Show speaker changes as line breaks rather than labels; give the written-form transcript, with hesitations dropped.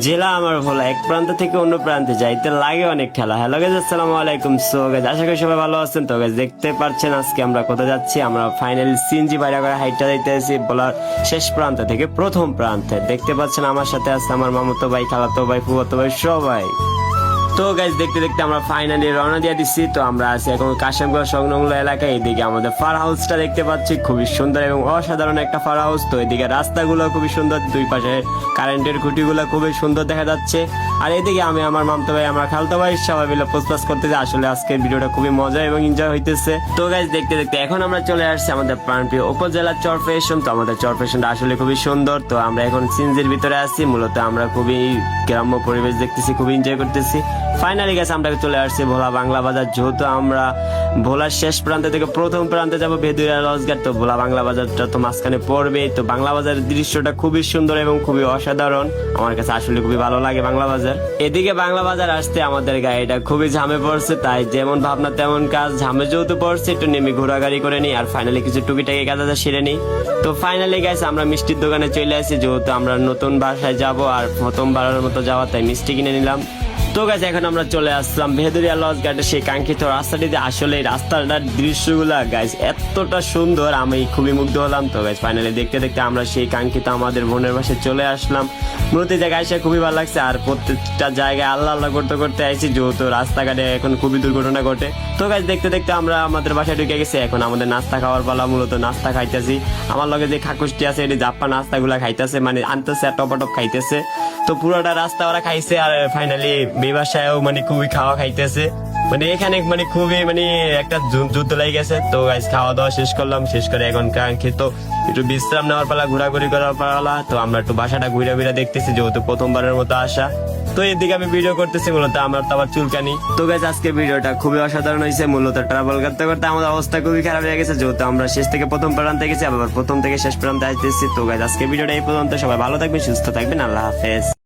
জেলা আমার ভোলা, এক প্রান্ত থেকে অন্য প্রান্তে যাইতে লাগে অনেক ঠেলা। হ্যালো গাইস, আসসালামু আলাইকুম। সো গাইস, আশা করি সবাই ভালো আছেন। তো গাইস, দেখতে পাচ্ছেন আজকে আমরা কোথায় যাচ্ছি। আমরা ফাইনালি সিএনজি ভাড়া করে হাইটটা যাইতেছি ভোলার শেষ প্রান্ত থেকে প্রথম প্রান্তে। দেখতে পাচ্ছেন আমার সাথে আছে আমার মামাতো ভাই, খালাতো ভাই, ফুফাতো ভাই, সবাই। তো গাইজ, দেখতে দেখতে আমরা ফাইনালি রওনা দিয়ে দিচ্ছি। তো আমরা আছি এখন কাশেমগঞ্জ সংলগ্ন এলাকায়। এদিকে আমাদের ফার হাউসটা দেখতে পাচ্ছি, খুবই সুন্দর এবং অসাধারণ একটা ফার হাউস। তো এদিকে রাস্তাগুলো খুবই সুন্দর, দুই পাশে কারেন্টের খুঁটিগুলো খুবই সুন্দর দেখা যাচ্ছে। আর এদিকে আমি, আমার মামতো ভাই, আমার খালতো ভাই সবাই মিলে পোস্ট করতেছে। আসলে আজকের ভিডিওটা খুবই মজা এবং এনজয় হইতেছে। তো গাইজ, দেখতে দেখতে এখন আমরা চলে আসছি আমাদের প্রাণপ্রিয় উপজেলার চরফেশন। তো আমাদের চরফেশনটা আসলে খুবই সুন্দর। তো আমরা এখন সিনজির ভিতরে আছি। মূলত আমরা খুবই গ্রাম্য পরিবেশ দেখতেছি, খুবই এনজয় করতেছি। ফাইনালি গেছে আমরা চলে আসছি ভোলা বাংলা বাজার। যেহেতু আমরা ভোলার শেষ প্রান্ত থেকে প্রথম প্রান্তে যাবো ভেদুরিয়া লঞ্চঘাট, তো ভোলা বাংলা বাজারটা তো মাঝখানে পড়বে। তো বাংলা বাজারের দৃশ্যটা খুবই সুন্দর এবং খুবই অসাধারণ। আমার কাছে আসলে খুবই ভালো লাগে বাংলা বাজার। এদিকে বাংলা বাজার আসতে আমাদের গাড়িটা খুবই ঝামে পড়ছে, তাই যেমন ভাবনা তেমন কাজ। ঝামে যেহেতু পড়ছে, একটু নেমে ঘোরাঘুরি করে নিই আর ফাইনালি কিছু টুকিটাকি কাজ সেরে নিই। তো ফাইনালি গেছে আমরা মিষ্টির দোকানে চলে আসি। যেহেতু আমরা নতুন বাসায় যাব আর প্রথমবারের মতো যাওয়া, তাই মিষ্টি কিনে নিলাম। তো গাইস, এখন আমরা চলে আসলাম ভেদুরিয়া লঞ্চ ঘাটে, সেই কাঙ্ক্ষিত রাস্তাটিতে। আসলে রাস্তাটার দৃশ্যগুলা গাইস এতটা সুন্দর, আমি খুবই মুগ্ধ হলাম। তো গাইস, ফাইনালি দেখতে দেখতে আমরা সেই কাঙ্ক্ষিত আমাদের বোনের বাসায় চলে আসলাম। মূলত এই জায়গায় এসে খুবই ভালো লাগছে। আর প্রত্যেকটা জায়গায় আল্লাহ আল্লাহ করতে করতে আইছি, যেহেতু রাস্তাঘাটে এখন খুবই দুর্ঘটনা ঘটে। তো গাইস, দেখতে দেখতে আমরা আমাদের বাসায় ঢুকে গেছি। এখন আমাদের নাস্তা খাওয়ার পালা। মূলত নাস্তা খাইতেছি। আমার লগে যে খাকুসটি আছে, এটি জাপ্পা নাস্তাগুলা খাইতেছে, মানে আনতেছে আর টপ খাইতেছে। তো পুরোটা রাস্তা ওরা খাইছে। আর ফাইনালি বিবাসায়ও মানে খুবই খাওয়া খাইতেছে। মানে এখানে মানে খুবই মানে একটা যুদ্ধ লেগে গেছে। তো গাইস, খাওয়া দাওয়া শেষ করলাম। শেষ করে এখন কাঙ্ক্ষিত একটু বিশ্রাম নেওয়ার পালা, ঘোরাঘুরি করার পালা। তো আমরা একটু বাসাটা ঘুরে ঘুরে দেখতেছি, যেহেতু প্রথমবারের মতো আসা। তো এদিকে আমি ভিডিও করতেছি, মূলত আমার তো আবার চুলকানি। তো গাইস, আজকে ভিডিওটা খুবই অসাধারণ হয়েছে। মূলত ট্রাভেল করতে করতে আমাদের অবস্থা খুবই খারাপ হয়ে গেছে, যেহেতু আমরা শেষ থেকে প্রথম প্রান্তে গেছি, আবার প্রথম থেকে শেষ প্রান্তে আসতেছি। তো গাইস, আজকে ভিডিওটা এই পর্যন্ত। সবাই ভালো থাকবেন, সুস্থ থাকবেন, আল্লাহ হাফেজ।